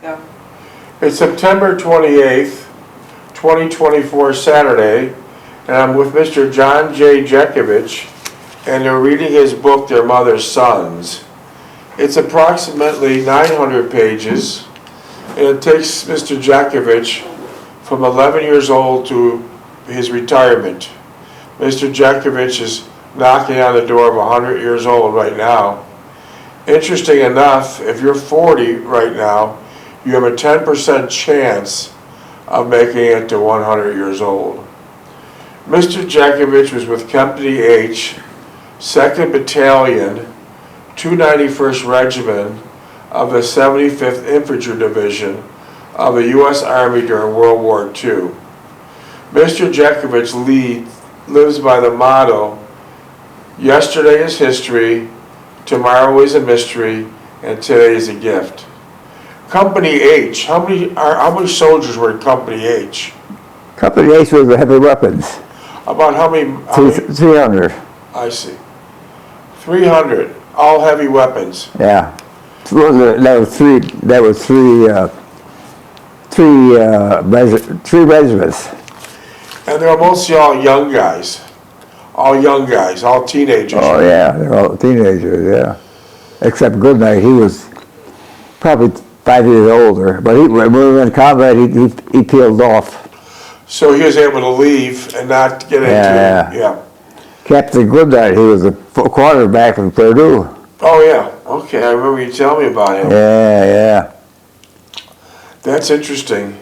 Go. It's September 28th, 2024, Saturday, and I'm with Mr. John Jeckovich, and they're reading his book, Their Mother's Sons. It's approximately 900 pages, and it takes Mr. Jeckovich from 11 years old to his retirement. Mr. Jeckovich is knocking on the door of 100 years old right now. Interesting enough, if you're 40 right now, you have a 10% chance of making it to 100 years old. Mr. Jeckovich was with Company H, 2nd Battalion, 291st Regiment of the 75th Infantry Division of the U.S. Army during World War II. Mr. Jeckovich lives by the motto, yesterday is history, tomorrow is a mystery, and today is a gift. Company H, how many soldiers were in Company H? Company H was the heavy weapons. About how many? 300. I see. 300, all heavy weapons. Yeah. Three regiments. And they're mostly all young guys. All teenagers. Oh yeah, they're all teenagers, yeah. Except Goodnight, he was probably 5 years older, but when we were in combat, he peeled off. So he was able to leave and not get into, yeah. Captain Goodnight, he was a quarterback from Purdue. Oh yeah, okay, I remember you telling me about him. Yeah. That's interesting.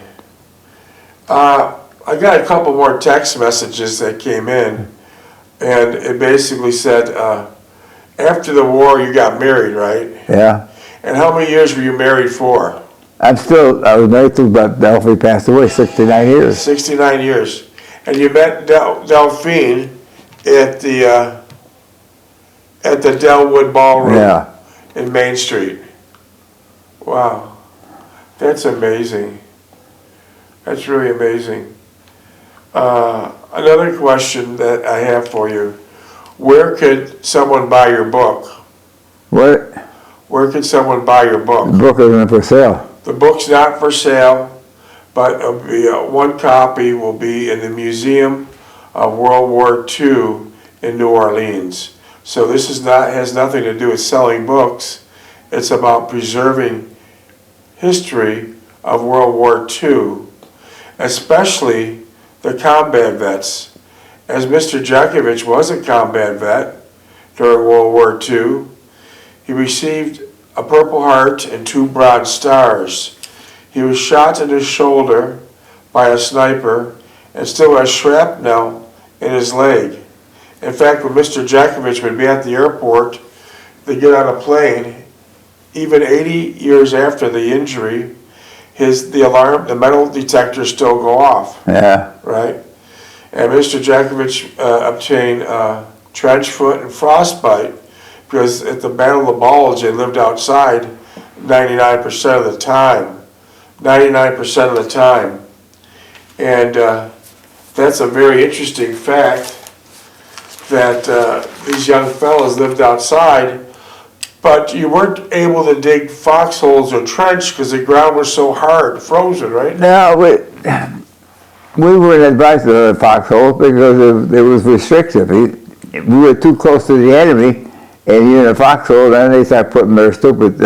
I got a couple more text messages that came in, and it basically said, after the war you got married, right? Yeah. And how many years were you married for? I was married to, but Delphine passed away, 69 years. 69 years. And you met Delphine at the Delwood Ballroom in Main Street. Wow. That's amazing. That's really amazing. Another question that I have for you. Where could someone buy your book? What? Where could someone buy your book? The book isn't for sale. The book's not for sale, but one copy will be in the Museum of World War II in New Orleans. So this has nothing to do with selling books. It's about preserving history of World War II, especially the combat vets. As Mr. Jeckovich was a combat vet during World War II, he received a Purple Heart and 2 Bronze Stars. He was shot in his shoulder by a sniper and still has shrapnel in his leg. In fact, when Mr. Jeckovich would be at the airport, they get on a plane, even 80 years after the injury, the metal detectors still go off. Yeah. Right? And Mr. Jeckovich obtained trench foot and frostbite because at the Battle of the Bulge, they lived outside 99% of the time. 99% of the time. And that's a very interesting fact that these young fellows lived outside, but you weren't able to dig foxholes or trench because the ground was so hard, frozen, right? No, we weren't advised to the foxholes because it was restrictive. We were too close to the enemy, and you're in a foxhole, then they start putting their stupid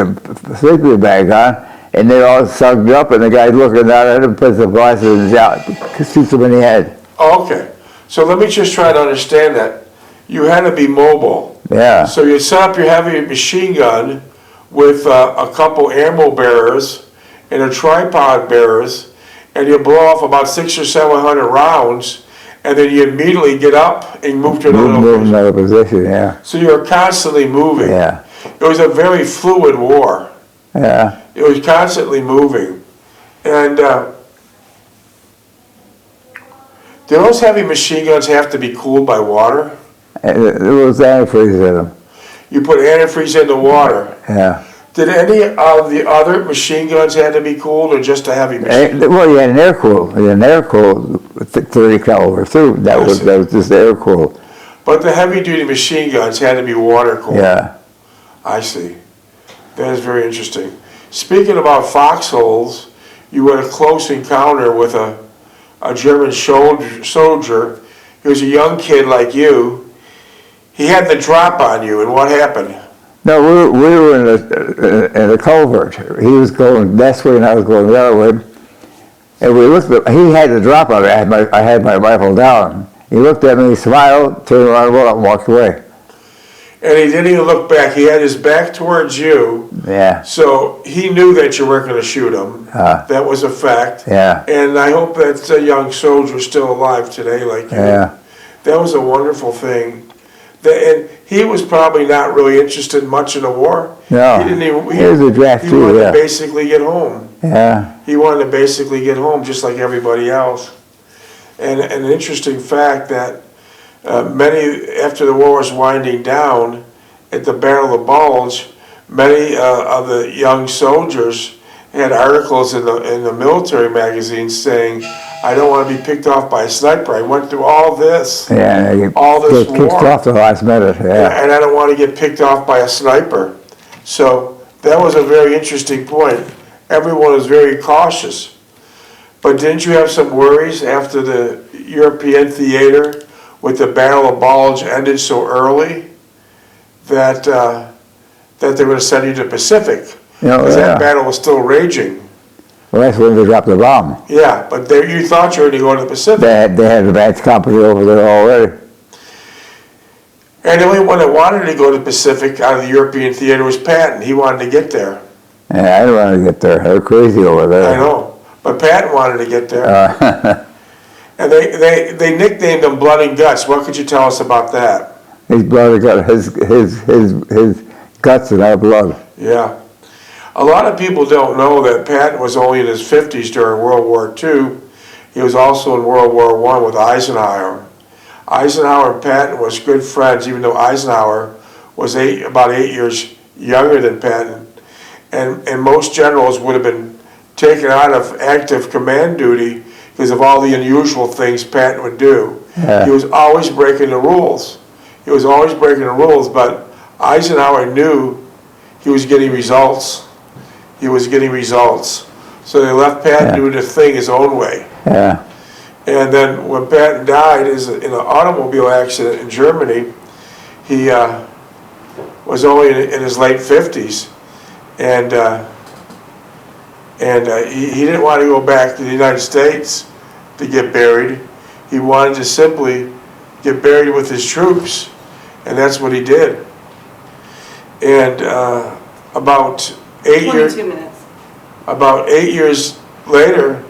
sleeping bag on, and they're all sucked up, and the guy's looking down at them, puts the glasses out, shoots them in the head. Oh, okay. So let me just try to understand that. You had to be mobile. Yeah. So you set up your heavy machine gun with a couple ammo bearers and a tripod bearers, and you blow off about 600 or 700 rounds, and then you immediately get up and move to another position. Yeah. So you're constantly moving. Yeah. It was a very fluid war. Yeah. It was constantly moving. And do those heavy machine guns have to be cooled by water? There was antifreeze in them. You put antifreeze in the water. Yeah. Did any of the other machine guns have to be cooled, or just a heavy machine gun? Well, you had an air cooled. You had an air cooled 30 caliber too. That was just air cooled. But the heavy duty machine guns had to be water cooled. Yeah. I see. That is very interesting. Speaking about foxholes, you had a close encounter with a German soldier. He was a young kid like you. He had the drop on you, and what happened? No, we were in a culvert. He was going this way and I was going the other way. And we looked at, he had the drop on me. I had my rifle down. He looked at me, smiled, turned around, and walked away. And he didn't even look back. He had his back towards you. Yeah. So he knew that you weren't going to shoot him. That was a fact. Yeah. And I hope that young soldier still alive today like you. Yeah. That was a wonderful thing. And he was probably not really interested much in the war. No. He didn't even. He was a draft He too, wanted yeah. to basically get home. Yeah. He wanted to basically get home just like everybody else. And an interesting fact that after the war was winding down, at the Battle of the Bulge, many of the young soldiers had articles in the military magazines saying, "I don't want to be picked off by a sniper. I went through all this, Yeah. all this Get kicked war, off the last minute. Yeah. and I don't want to get picked off by a sniper." So that was a very interesting point. Everyone was very cautious. But didn't you have some worries after the European theater with the Battle of Bulge ended so early that they were going to send you to the Pacific? Because that battle was still raging. Well, that's when they dropped the bomb. Yeah, but you thought you were going to go to the Pacific. They had advanced company over there already. And the only one that wanted to go to the Pacific out of the European theater was Patton. He wanted to get there. Yeah, I don't want to get there. They're crazy over there. I know. But Patton wanted to get there. And they nicknamed him Blood and Guts. What could you tell us about that? His blood got his guts in our blood. Yeah. A lot of people don't know that Patton was only in his 50s during World War II. He was also in World War I with Eisenhower. Eisenhower and Patton was good friends, even though Eisenhower was about 8 years younger than Patton. And most generals would have been taken out of active command duty because of all the unusual things Patton would do. Yeah. He was always breaking the rules. He was always breaking the rules, but Eisenhower knew he was getting results. He was getting results. So they left Patton doing the thing his own way. Yeah. And then when Patton died in an automobile accident in Germany, he was only in his late 50s. And he didn't want to go back to the United States to get buried. He wanted to simply get buried with his troops, and that's what he did. And about 22 minutes. About 8 years later,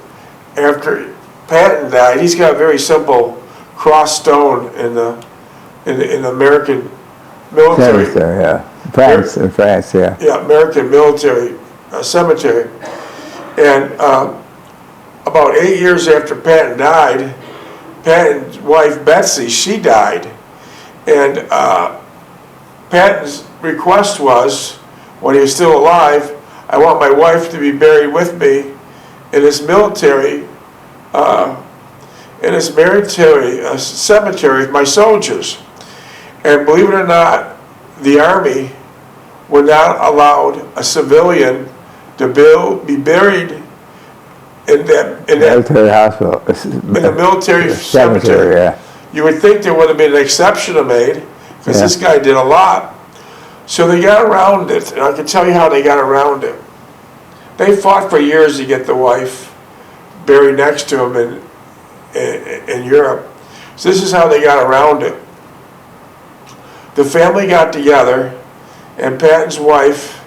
after Patton died, he's got a very simple cross stone in the American military. Cemetery, yeah. In France, yeah. Yeah, American military cemetery. And about 8 years after Patton died, Patton's wife Betsy, she died. And Patton's request was, when he was still alive, I want my wife to be buried with me in this military cemetery with my soldiers. And believe it or not, the Army would not allow a civilian to be buried in that military hospital. In the military cemetery. Yeah. You would think there would have been an exception made, because this guy did a lot. So they got around it, and I can tell you how they got around it. They fought for years to get the wife buried next to him in Europe. So this is how they got around it. The family got together, and Patton's wife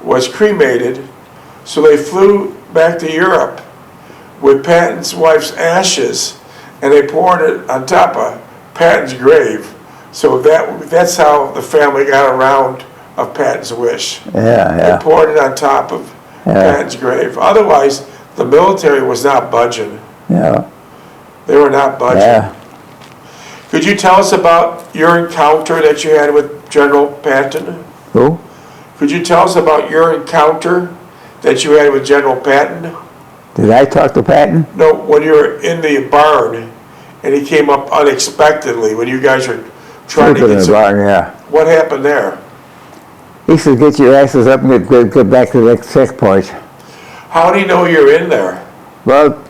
was cremated, so they flew back to Europe with Patton's wife's ashes, and they poured it on top of Patton's grave. So that's how the family got around of Patton's wish. They poured it on top of Patton's grave. Otherwise, the military was not budging. Yeah. They were not budging. Yeah. Could you tell us about your encounter that you had with General Patton? Who? Could you tell us about your encounter that you had with General Patton? Did I talk to Patton? No, when you were in the barn and he came up unexpectedly when you guys were trying to get in the barn, yeah. What happened there? He said, get your asses up and get back to the next checkpoint. How do you know you're in there? Well,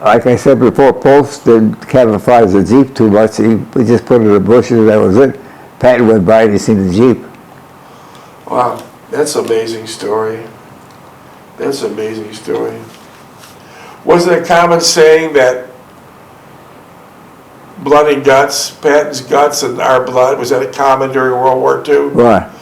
like I said before, Post didn't camouflage the Jeep too much. We just put it in the bushes, that was it. Patton went by and he seen the Jeep. Wow, that's an amazing story. That's an amazing story. Wasn't it a common saying that blood and guts, Patton's guts and our blood, was that a common during World War II? What?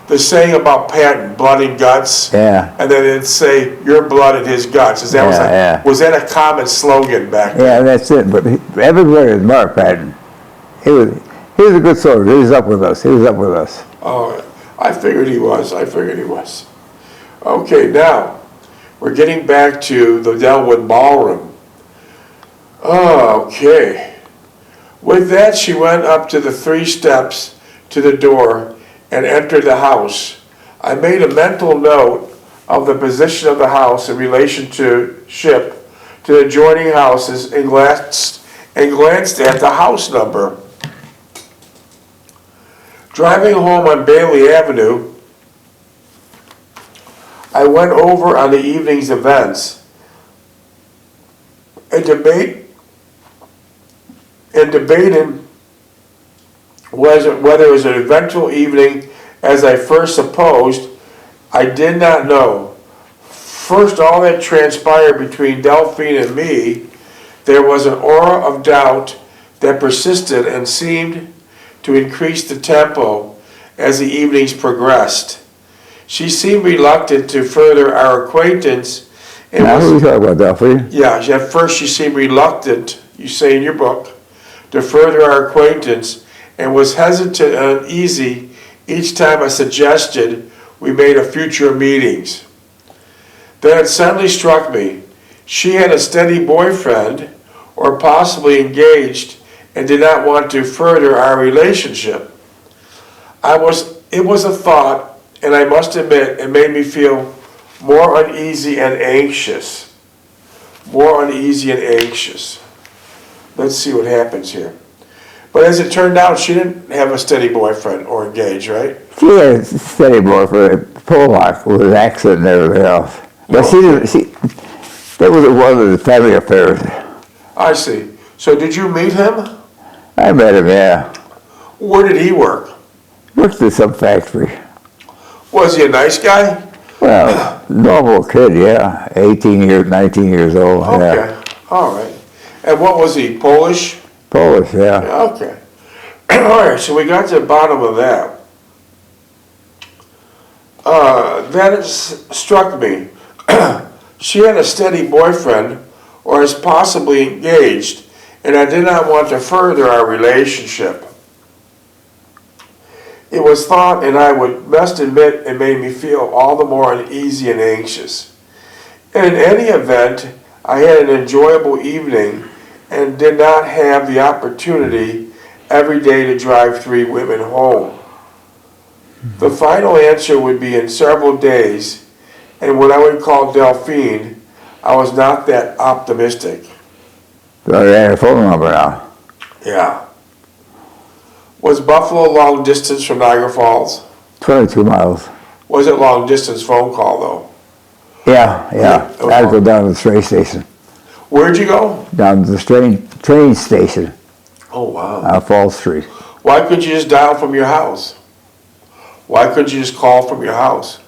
The saying about Patton, blood and guts, Yeah. and then it'd say your blood and his guts. Was that a common slogan back then? Yeah, that's it. But everybody admired Patton. He was a good soldier. He was up with us. Oh, I figured he was. Okay, now, we're getting back to the Delwood Ballroom. Okay. With that, she went up to the 3 steps to the door and entered the house. I made a mental note of the position of the house in relationship to the adjoining houses and glanced at the house number. Driving home on Bailey Avenue, I went over on the evening's events and debated whether it was an eventful evening as I first supposed. I did not know. First, all that transpired between Delphine and me, there was an aura of doubt that persisted and seemed to increase the tempo as the evenings progressed. She seemed reluctant to further our acquaintance. Now, who are you talking about, Delphine? Yeah, at first she seemed reluctant, you say in your book, to further our acquaintance, and was hesitant and uneasy each time I suggested we made a future meetings. Then it suddenly struck me, she had a steady boyfriend, or possibly engaged, and did not want to further our relationship. It was a thought, and I must admit, it made me feel more uneasy and anxious. Let's see what happens here. But as it turned out, she didn't have a steady boyfriend or engaged, right? She had a steady boyfriend, Pollock, with an accent and everything else. But that was one of the family affairs. I see. So did you meet him? I met him, yeah. Where did he work? Worked at some factory. Was he a nice guy? Well, normal kid, yeah. 18 years, 19 years old. Okay, Yeah. all right. And what was he, Polish? Polish, yeah. Okay. All right, so we got to the bottom of that. Then it struck me. She had a steady boyfriend, or is possibly engaged, and I did not want to further our relationship. It was thought, and I must admit, it made me feel all the more uneasy and anxious. And in any event, I had an enjoyable evening and did not have the opportunity every day to drive 3 women home. The final answer would be in several days, and when I would call Delphine, I was not that optimistic. So I had a phone number now. Yeah. Was Buffalo long distance from Niagara Falls? 22 miles. Was it long distance phone call though? Yeah. Yeah. I had to go down to the train station. Where'd you go? Down to the train station Oh wow. on Fall Street. Why couldn't you just dial from your house? Why couldn't you just call from your house?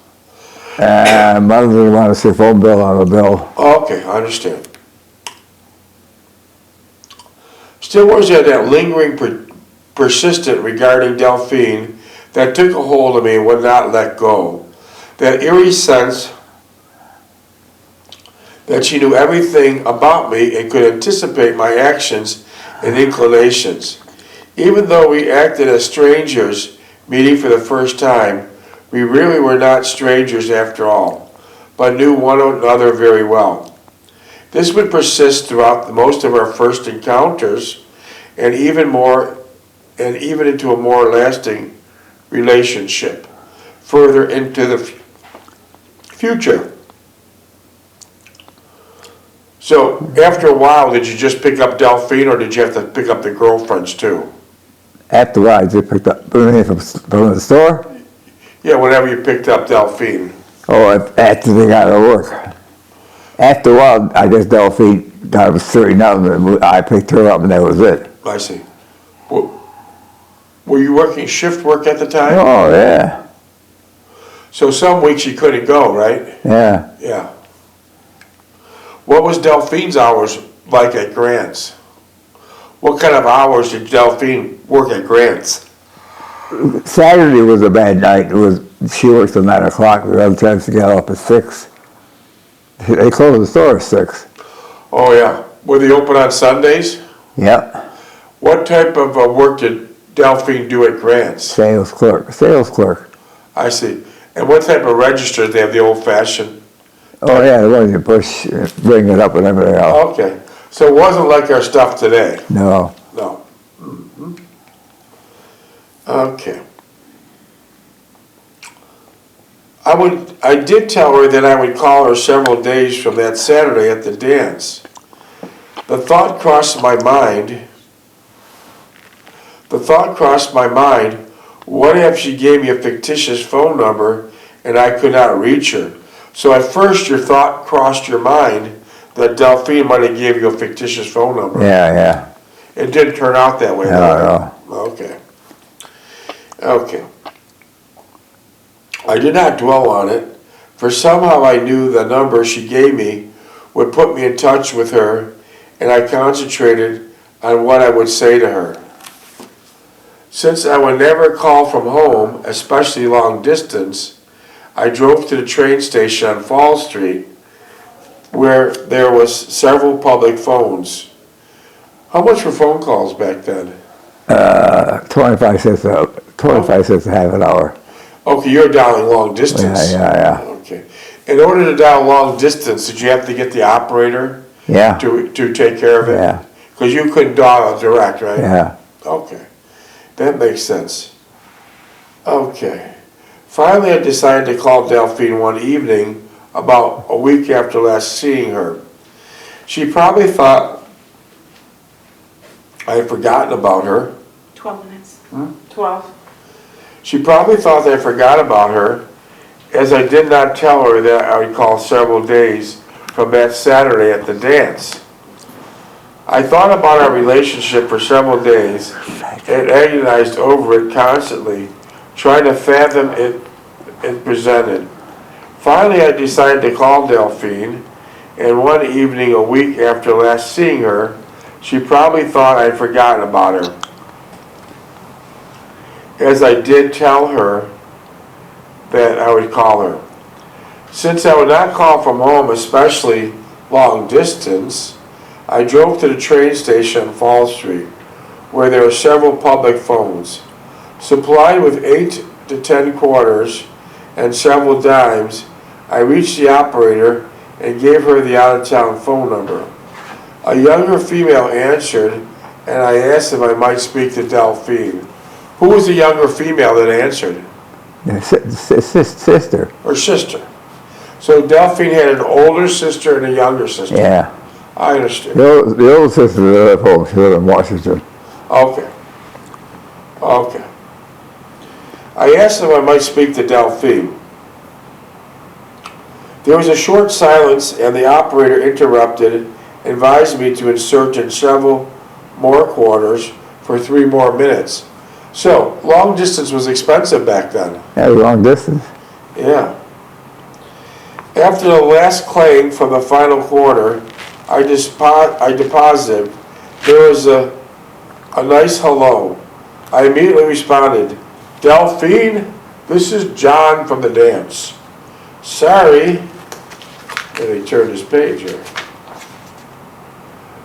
Mother didn't want to see phone bill on the bill. Okay, I understand. Still was there that lingering persistent regarding Delphine that took a hold of me and would not let go. That eerie sense that she knew everything about me and could anticipate my actions and inclinations. Even though we acted as strangers meeting for the first time, we really were not strangers after all, but knew one another very well. This would persist throughout most of our first encounters and even into a more lasting relationship further into the future. So after a while, did you just pick up Delphine, or did you have to pick up the girlfriends too? After a while, I just picked up from the store. Yeah, whenever you picked up Delphine. Oh, after they got to work. After a while, I guess Delphine got was 30 and I picked her up and that was it. I see. Were you working shift work at the time? Oh, yeah. So some weeks you couldn't go, right? Yeah. Yeah. What was Delphine's hours like at Grants? What kind of hours did Delphine work at Grants? Saturday was a bad night. She worked till 9 o'clock. We had times to get up at 6. They closed the store at 6. Oh, yeah. Were they open on Sundays? Yep. What type of work did Delphine do at Grants? Sales clerk. Sales clerk. I see. And what type of register? They have the old-fashioned? Oh, yeah, the one you push, bring it up and everything else. Okay. So it wasn't like our stuff today? No. No. Okay. I did tell her that I would call her several days from that Saturday at the dance. The thought crossed my mind, what if she gave me a fictitious phone number and I could not reach her? So at first your thought crossed your mind that Delphine might have gave you a fictitious phone number. Yeah, yeah. It didn't turn out that way. No. Okay. Okay. I did not dwell on it, for somehow I knew the number she gave me would put me in touch with her, and I concentrated on what I would say to her. Since I would never call from home, especially long distance, I drove to the train station on Fall Street, where there was several public phones. How much were phone calls back then? 25 cents a half an hour. Okay, you're dialing long distance. Yeah. Okay. In order to dial long distance, did you have to get the operator Yeah. to take care of it? Yeah. Because you couldn't dial direct, right? Yeah. Okay. That makes sense. Okay. Finally, I decided to call Delphine one evening, about a week after last seeing her. She probably thought I had forgotten about her. 12 minutes. 12. She probably thought I forgot about her, as I did not tell her that I would call several days from that Saturday at the dance. I thought about our relationship for several days and agonized over it constantly, trying to fathom it presented. Finally, I decided to call Delphine, and one evening a week after last seeing her, she probably thought I'd forgotten about her, as I did tell her that I would call her. Since I would not call from home, especially long distance, I drove to the train station on Fall Street, where there were several public phones. Supplied with 8 to 10 quarters and several dimes, I reached the operator and gave her the out-of-town phone number. A younger female answered, and I asked if I might speak to Delphine. Who was the younger female that answered? Sister. Her sister. So Delphine had an older sister and a younger sister. Yeah. I understand. The old sister lived at home. She lived in Washington. Okay. Okay. I asked if I might speak to Delphine. There was a short silence, and the operator interrupted, advised me to insert in several more quarters for 3 more minutes. So, long distance was expensive back then. That was long distance. Yeah. After the last claim from the final quarter, I deposited. There was a nice hello. I immediately responded, Delphine, this is John from the dance. Sorry. And he turned his page here.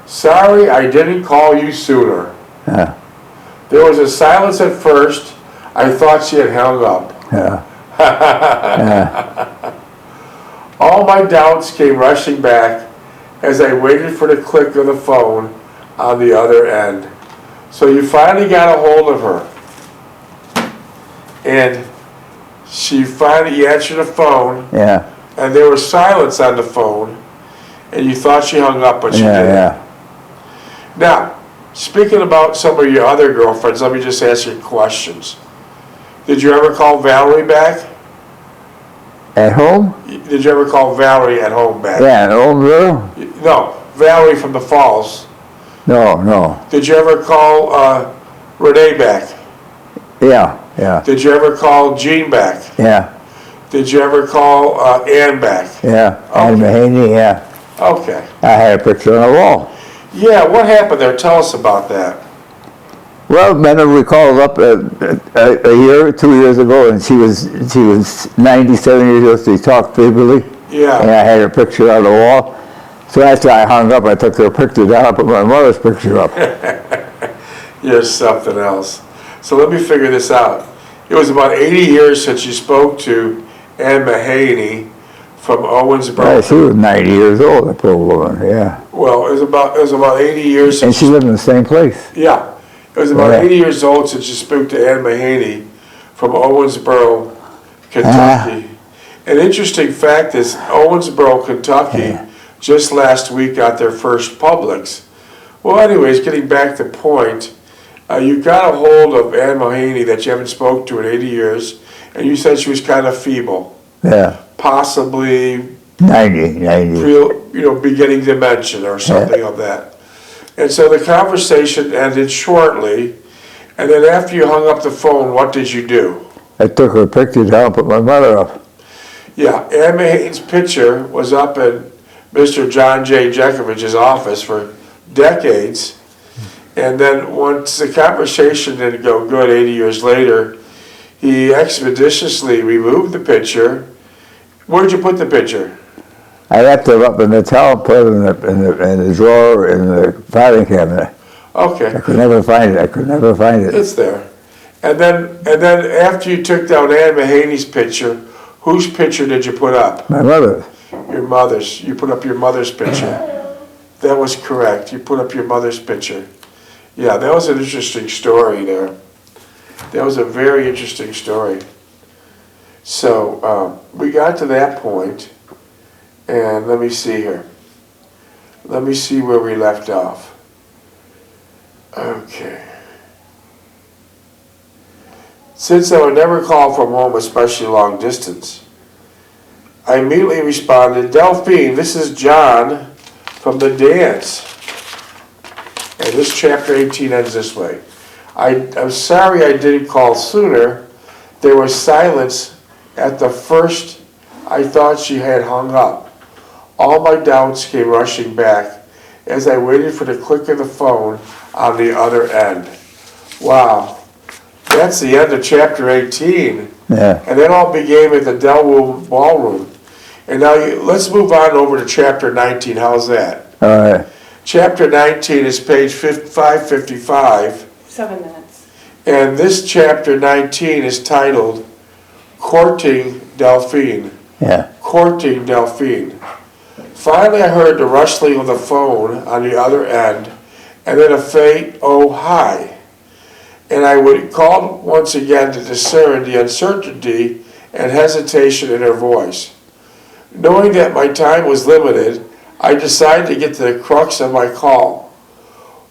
Sorry I didn't call you sooner. Yeah. There was a silence at first. I thought she had hung up. Yeah. All my doubts came rushing back as I waited for the click of the phone on the other end. So you finally got a hold of her. And she finally answered the phone. Yeah. And there was silence on the phone. And you thought she hung up, but she didn't. Yeah. Now, speaking about some of your other girlfriends, let me just ask you questions. Did you ever call Valerie back? At home? Did you ever call Valerie at home back? Yeah, at home, girl? No, Valerie from the Falls. No. Did you ever call Renee back? Yeah. Did you ever call Jean back? Yeah. Did you ever call Ann back? Yeah. Ann Mahaney, yeah. Okay. I had a picture on the wall. Yeah, what happened there? Tell us about that. Well, remember we called up a year, 2 years ago, and she was 97 years old. She talked vividly. Yeah. And I had her picture on the wall. So after I hung up, I took her picture down. I put my mother's picture up. You're something else. So let me figure this out. It was about 80 years since you spoke to Ann Mahaney from Owensboro. Yeah, she was 90 years old, that poor woman. Yeah. Well, it was about 80 years. And she lived in the same place. Yeah. It was about 80 years old since you spoke to Ann Mahaney from Owensboro, Kentucky. An interesting fact is Owensboro, Kentucky, just last week got their first Publix. Well, anyways, getting back to point, you got a hold of Ann Mahaney that you haven't spoke to in 80 years, and you said she was kind of feeble. Yeah. Possibly 90. real, beginning dementia or something of that. And so the conversation ended shortly, and then after you hung up the phone, what did you do? I took her picture down and put my mother up. Yeah, Ann Mahaney's picture was up in Mr. John Jeckovich's office for decades, and then once the conversation didn't go good 80 years later, he expeditiously removed the picture. Where did you put the picture? I left her up in the towel, put it in the drawer in the filing cabinet. Okay. I could never find it. It's there. And then after you took down Ann Mahaney's picture, whose picture did you put up? My mother's. Your mother's. You put up your mother's picture. That was correct. You put up your mother's picture. Yeah, that was an interesting story there. That was a very interesting story. So we got to that point, and let me see here. Let me see where we left off. Okay. Since I would never call from home, especially long distance, I immediately responded, Delphine, this is John from the dance. And this chapter 18 ends this way. I'm sorry I didn't call sooner. There was silence at the first. I thought she had hung up. All my doubts came rushing back as I waited for the click of the phone on the other end. Wow. That's the end of chapter 18. Yeah. And that all began at the Delwood Ballroom. And now let's move on over to chapter 19. How's that? All right. Chapter 19 is page 555. 7 minutes. And this chapter 19 is titled Courting Delphine. Yeah. Courting Delphine. Finally, I heard the rustling of the phone on the other end, and then a faint, oh, hi. And I would call once again to discern the uncertainty and hesitation in her voice. Knowing that my time was limited, I decided to get to the crux of my call.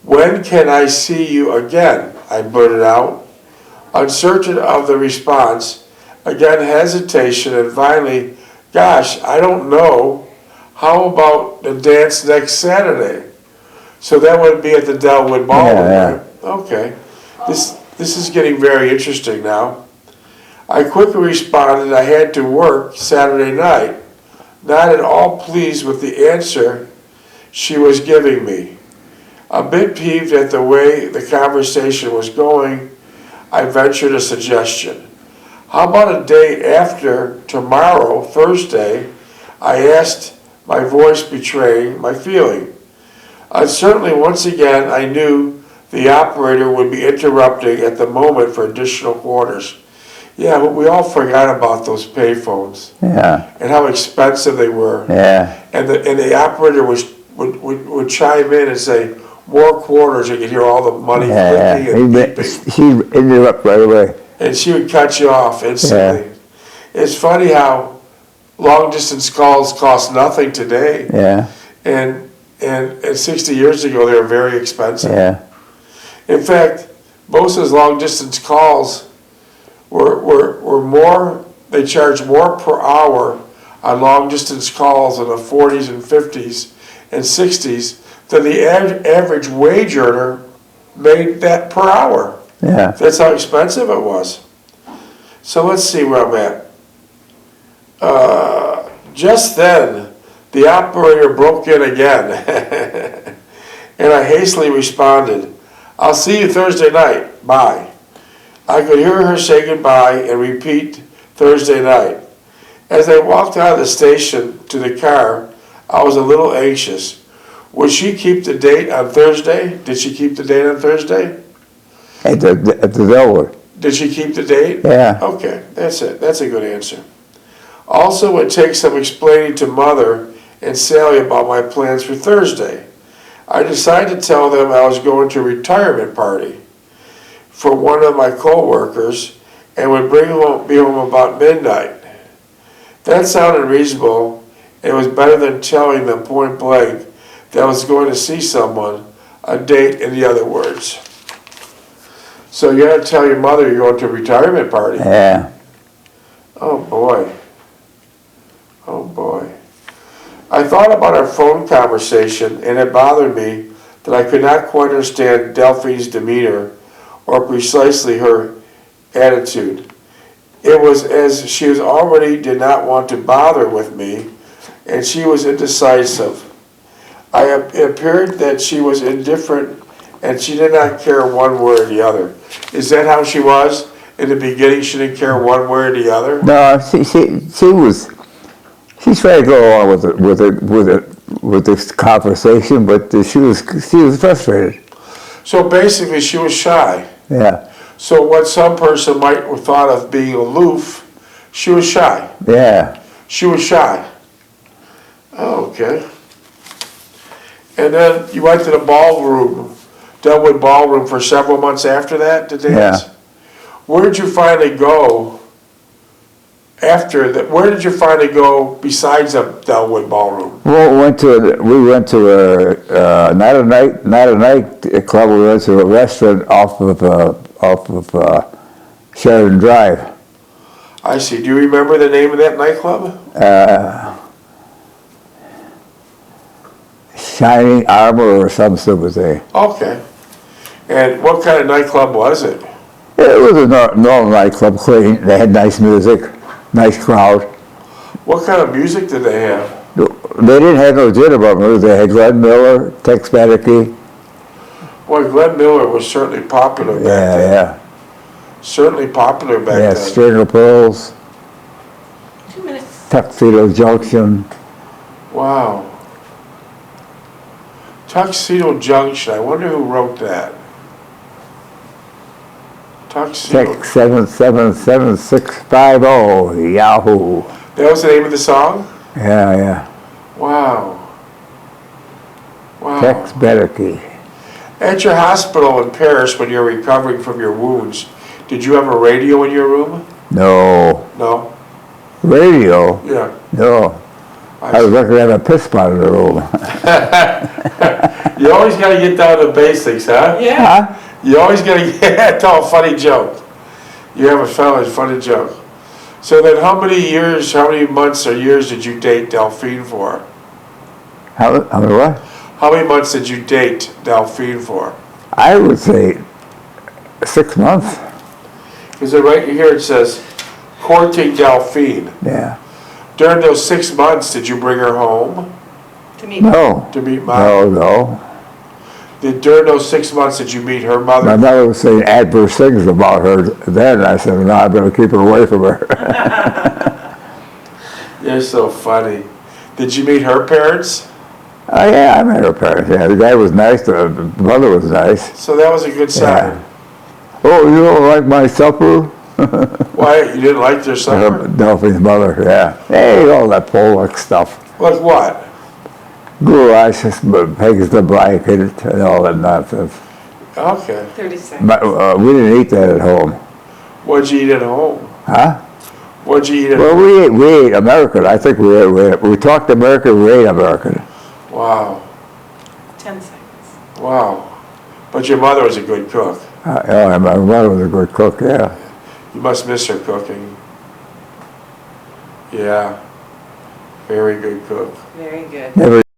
When can I see you again? I blurted out. Uncertain of the response, again hesitation, and finally, gosh, I don't know. How about the dance next Saturday? So that would be at the Delwood Ballroom. Yeah. Right? Okay. This is getting very interesting now. I quickly responded I had to work Saturday night, not at all pleased with the answer she was giving me. A bit peeved at the way the conversation was going, I ventured a suggestion. How about a day after tomorrow, Thursday? I asked, my voice betraying my feeling. Uncertainly, once again, I knew the operator would be interrupting at the moment for additional quarters. Yeah, but we all forgot about those payphones. Yeah. And how expensive they were. Yeah. And the operator would chime in and say, more quarters, you could hear all the money clicking and beeping. She'd interrupt right away. And she would cut you off instantly. Yeah. It's funny how long distance calls cost nothing today. Yeah. And 60 years ago they were very expensive. Yeah. In fact, most of those long distance calls were more they charge more per hour on long-distance calls in the 40s and 50s and 60s than the average wage earner made that per hour. Yeah. That's how expensive it was. So let's see where I'm at. Just then, the operator broke in again, and I hastily responded, "I'll see you Thursday night, bye." I could hear her say goodbye and repeat Thursday night. As I walked out of the station to the car, I was a little anxious. Would she keep the date on Thursday? Did she keep the date on Thursday? At the Delaware. Did she keep the date? Yeah. Okay, that's it. That's a good answer. Also, it takes some explaining to Mother and Sally about my plans for Thursday. I decided to tell them I was going to a retirement party for one of my co-workers and would be home about midnight. That sounded reasonable, and it was better than telling them point blank that I was going to see someone, a date in the other words. So you gotta tell your mother you're going to a retirement party. Yeah. Oh boy. Oh boy. I thought about our phone conversation, and it bothered me that I could not quite understand Delphine's demeanor or precisely her attitude. It was as she was already did not want to bother with me, and she was indecisive. It appeared that she was indifferent, and she did not care one way or the other. Is that how she was? In the beginning, she didn't care one way or the other? No, she tried to go along with this conversation, but she was frustrated. So basically, she was shy. Yeah. So what some person might have thought of being aloof, she was shy. Yeah. She was shy. Oh, okay. And then you went to the ballroom, Delwood Ballroom, for several months after that to dance? Yeah. Where did you finally go after that? Where did you finally go besides the Delwood Ballroom? Well, we went to a not a night club. We went to a restaurant off of Sheridan Drive. I see. Do you remember the name of that nightclub? Shining Armor or some stupid thing. Okay. And what kind of nightclub was it? It was a normal nightclub, clean. They had nice music, nice crowd. What kind of music did they have? They didn't have no jitterbug music. They had Glenn Miller, Tex Beneke. Boy, Glenn Miller was certainly popular back then. Yeah. Certainly popular back Yeah, then. String of Pearls, 2 minutes. Tuxedo Junction. Wow. Tuxedo Junction. I wonder who wrote that. Tuxedo. Tex 777-650, Yahoo. That was the name of the song? Yeah. Wow. Wow. Tex Beneke. At your hospital in Paris, when you're recovering from your wounds, did you have a radio in your room? No. No? Radio? Yeah. No. I was looking at a piss pot in the room. You always got to get down to basics, huh? Yeah. Huh? You always got to tell a funny joke. You have a funny joke. So then how many months or years did you date Delphine for? How many what? How many months did you date Delphine for? I would say 6 months. Because right here it says, courting Delphine. Yeah. During those 6 months, did you bring her home To meet. No. to meet Mom? No. During those 6 months, did you meet her My mother? mother was saying adverse things about her then. I said, no, I better keep her away from her. You're so funny. Did you meet her parents? Oh, yeah, I met her parents. Yeah, the guy was nice. The mother was nice. So that was a good sign. Yeah. Oh, you don't like my supper? Why, you didn't like their supper? Delphine's mother, yeah. Hey, all that Pollock stuff. Like what? Goulash, pigs the blanket, and all that nonsense. Okay. 30 seconds. We didn't eat that at home. What'd you eat at home? Huh? What'd you eat at Well, home? we ate American. I think we talked American, we ate American. Wow. 10 seconds. Wow. But your mother was a good cook. My mother was a good cook, yeah. You must miss her cooking. Yeah. Very good cook. Very good. Never